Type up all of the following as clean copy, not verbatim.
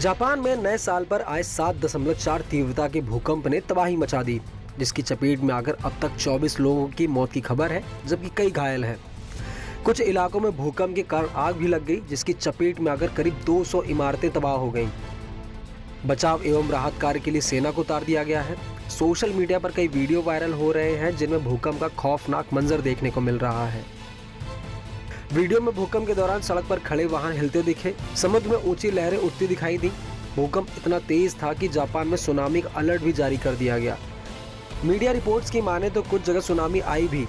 Japan में नए साल पर आए 7.4 तीव्रता के भूकंप ने तबाही मचा दी, जिसकी चपेट में आकर अब तक 24 लोगों की मौत की खबर है, जबकि कई घायल हैं। कुछ इलाकों में भूकंप के कारण आग भी लग गई, जिसकी चपेट में आकर करीब 200 इमारतें तबाह हो गईं। बचाव एवं राहत कार्य के लिए सेना को उतार दिया गया है। सोशल मीडिया पर कई वीडियो वायरल हो रहे हैं, जिनमें भूकंप का खौफनाक मंजर देखने को मिल रहा है। वीडियो में भूकंप के दौरान सड़क पर खड़े वाहन हिलते दिखे, समुद्र में ऊंची लहरें उठती दिखाई दी। भूकंप इतना तेज था कि जापान में सुनामी का अलर्ट भी जारी कर दिया गया। मीडिया रिपोर्ट्स की माने तो कुछ जगह सुनामी आई भी।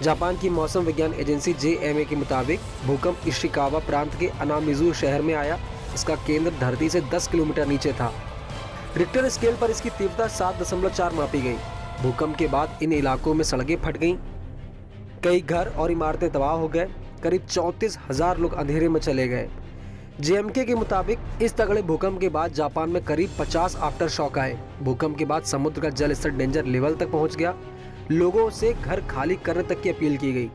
जापान की मौसम विज्ञान एजेंसी JMA के मुताबिक भूकंप इशिकावा प्रांत के अनामिजू शहर में आया। इसका केंद्र धरती से 10 किलोमीटर नीचे था। रिक्टर स्केल पर इसकी तीव्रता 7.4 मापी गई। भूकंप के बाद इन इलाकों में सड़कें फट गईं, कई घर और इमारतें तबाह हो गए। करीब 34,000 लोग अंधेरे में चले गए। JMK के मुताबिक इस तगड़े भूकंप के बाद जापान में करीब 50 आफ्टर शॉक आए। भूकंप के बाद समुद्र का जल स्तर डेंजर लेवल तक पहुंच गया। लोगों से घर खाली करने तक की अपील की गई।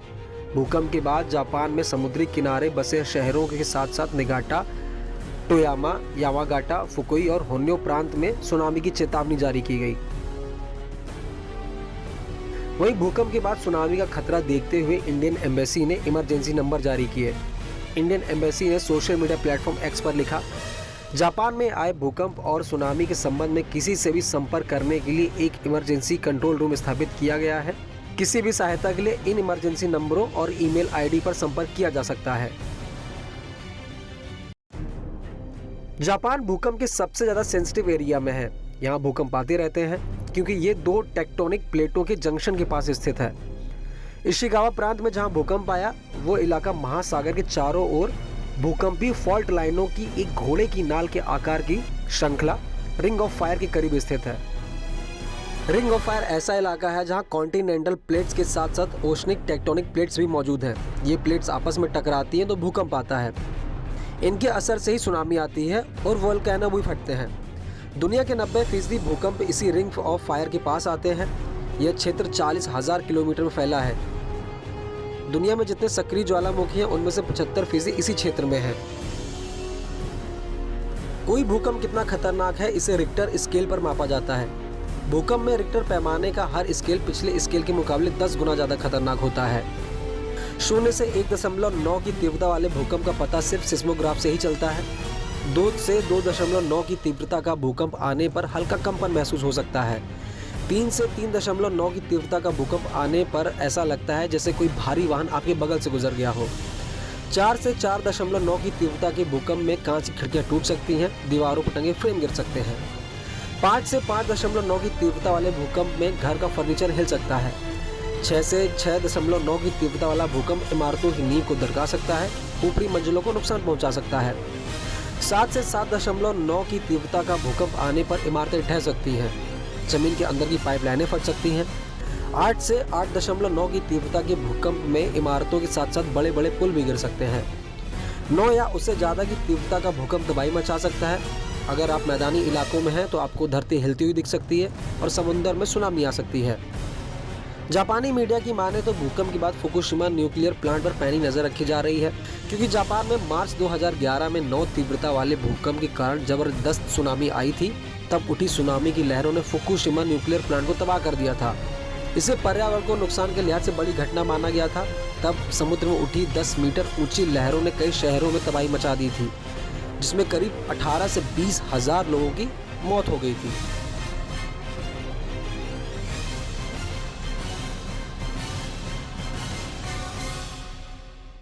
भूकंप के बाद जापान में समुद्री किनारे बसे शहरों के साथ साथ निगाटा, टोयामा, यामागाटा, फुकुई और होन्यो प्रांत में सुनामी की चेतावनी जारी की गई। वहीं भूकंप के बाद सुनामी का खतरा देखते हुए इंडियन एम्बेसी ने इमरजेंसी नंबर जारी किए। इंडियन एम्बेसी ने सोशल मीडिया प्लेटफॉर्म X पर लिखा, जापान में आए भूकंप और सुनामी के संबंध में किसी से भी संपर्क करने के लिए एक इमरजेंसी कंट्रोल रूम स्थापित किया गया है। किसी भी सहायता के लिए इन इमरजेंसी नंबरों और ईमेल ID पर संपर्क किया जा सकता है। जापान भूकंप के सबसे ज्यादा सेंसिटिव एरिया में है। यहाँ भूकंप आते रहते हैं क्योंकि ये दो टेक्टोनिक प्लेटों के जंक्शन के पास स्थित है। इशिकावा प्रांत में जहाँ भूकंप आया वो इलाका महासागर के चारों ओर भूकंपी फॉल्ट लाइनों की एक घोड़े की नाल के आकार की श्रृंखला रिंग ऑफ फायर के करीब स्थित है। रिंग ऑफ फायर ऐसा इलाका है जहाँ कॉन्टिनेंटल प्लेट्स के साथ साथ ओशनिक टेक्टोनिक प्लेट्स भी मौजूद हैं। ये प्लेट्स आपस में टकराती हैं तो भूकंप आता है। इनके असर से ही सुनामी आती है और वोल्केनो भी फटते हैं। दुनिया के 90% भूकंप इसी रिंग ऑफ फायर के पास आते हैं। यह क्षेत्र 40,000 किलोमीटर में फैला है। दुनिया में जितने सक्रिय ज्वालामुखी हैं उनमें से 75% इसी क्षेत्र में है। कोई भूकंप कितना खतरनाक है इसे रिक्टर स्केल पर मापा जाता है। भूकंप में रिक्टर पैमाने का हर स्केल पिछले स्केल के मुकाबले 10 गुना ज्यादा खतरनाक होता है। 0 से 1.9 की तीव्रता वाले भूकंप का पता सिर्फ सिस्मोग्राफ से ही चलता है। 2 से 2.9 की तीव्रता का भूकंप आने पर हल्का कंपन महसूस हो सकता है। 3 से 3.9 की तीव्रता का भूकंप आने पर ऐसा लगता है जैसे कोई भारी वाहन आपके बगल से गुजर गया हो। 4 से 4.9 की तीव्रता के भूकंप में कांच की खिड़कियां टूट सकती हैं, दीवारों पर टंगे फ्रेम गिर सकते हैं। 5 से 5.9 की तीव्रता वाले भूकंप में घर का फर्नीचर हिल सकता है। 6 से 6.9 की तीव्रता वाला भूकंप इमारतों की नींव को दरका सकता है, ऊपरी मंजिलों को नुकसान पहुंचा सकता है। 7 से 7.9 की तीव्रता का भूकंप आने पर इमारतें ढह सकती हैं, जमीन के अंदर की पाइपलाइनें फट सकती हैं। 8 से 8.9 की तीव्रता के भूकंप में इमारतों के साथ साथ बड़े बड़े पुल भी गिर सकते हैं। 9 या उससे ज़्यादा की तीव्रता का भूकंप तबाही मचा सकता है। अगर आप मैदानी इलाकों में हैं तो आपको धरती हिलती हुई दिख सकती है और समुद्र में सुनामी आ सकती है। जापानी मीडिया की माने तो भूकंप के बाद फुकुशिमा न्यूक्लियर प्लांट पर पैनी नजर रखी जा रही है, क्योंकि जापान में मार्च 2011 में 9 तीव्रता वाले भूकंप के कारण जबरदस्त सुनामी आई थी। तब उठी सुनामी की लहरों ने फुकुशिमा न्यूक्लियर प्लांट को तबाह कर दिया था। इसे पर्यावरण को नुकसान के लिहाज से बड़ी घटना माना गया था। तब समुद्र में उठी 10 मीटर ऊंची लहरों ने कई शहरों में तबाही मचा दी थी, जिसमें करीब 18 से 20 हजार लोगों की मौत हो गई थी।